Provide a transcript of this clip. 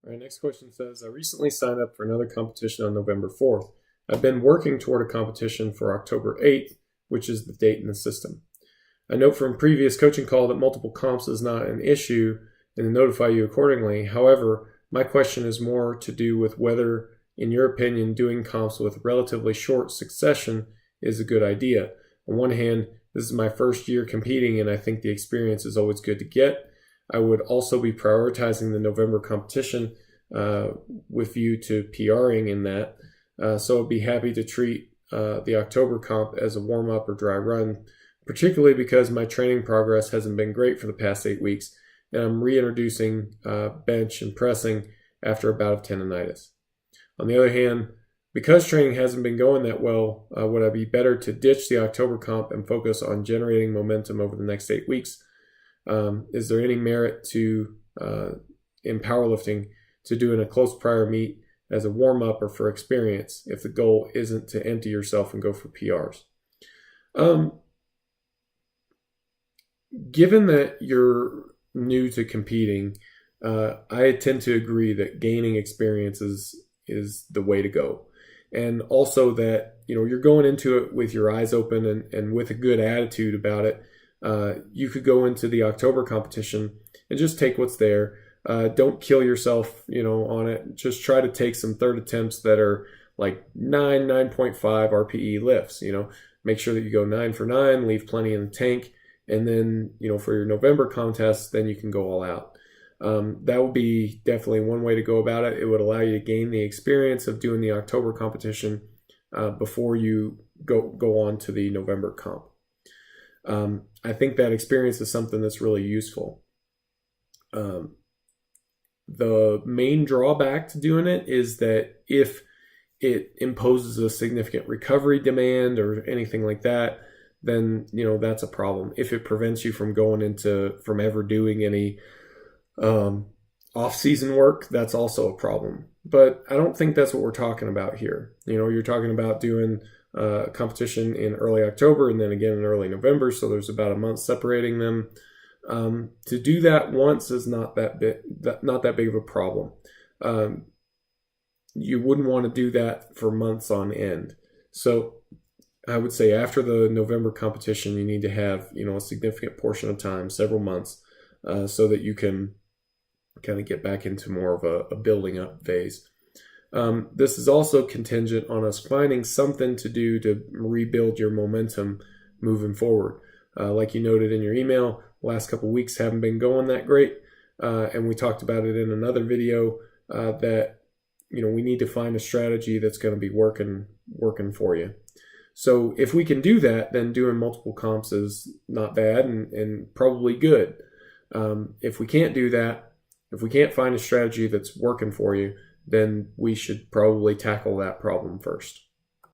All right, next question says, I recently signed up for another competition on November 4th. I've been working toward a competition for October 8th, which is the date in the system. I note from previous coaching call that multiple comps is not an issue and to notify you accordingly. However, my question is more to do with whether, in your opinion, doing comps with relatively short succession is a good idea. On one hand, this is my first year competing and I think the experience is always good to get. I would also be prioritizing the November competition with view to PRing in that. So I'd be happy to treat the October comp as a warm-up or dry run, particularly because my training progress hasn't been great for the past 8 weeks, and I'm reintroducing bench and pressing after a bout of tendonitis. On the other hand, because training hasn't been going that well, would I be better to ditch the October comp and focus on generating momentum over the next 8 weeks? Is there any merit to in powerlifting to doing a close prior meet as a warm-up or for experience if the goal isn't to empty yourself and go for PRs? Given that you're new to competing, I tend to agree that gaining experience is the way to go. And also that, you're going into it with your eyes open and with a good attitude about it. You could go into the October competition and just take what's there. Don't kill yourself, on it. Just try to take some third attempts that are like 9.5 RPE lifts, make sure that you go 9 for 9, leave plenty in the tank. And then, for your November contest, then you can go all out. That would be definitely one way to go about it. It would allow you to gain the experience of doing the October competition before you go on to the November comp. I think that experience is something that's really useful. The main drawback to doing it is that if it imposes a significant recovery demand or anything like that, then that's a problem. If it prevents you from from ever doing any off-season work, that's also a problem. But I don't think that's what we're talking about here. You're talking about doing a competition in early October and then again in early November, so there's about a month separating them. To do that once is not that big of a problem. You wouldn't want to do that for months on end. So I would say after the November competition, you need to have a significant portion of time, several months, so that you can kind of get back into more of a building up phase. This is also contingent on us finding something to do to rebuild your momentum moving forward. Like you noted in your email, the last couple of weeks haven't been going that great, and we talked about it in another video that we need to find a strategy that's going to be working for you. So if we can do that, then doing multiple comps is not bad and probably good. If we can't do that, if we can't find a strategy that's working for you, then we should probably tackle that problem first.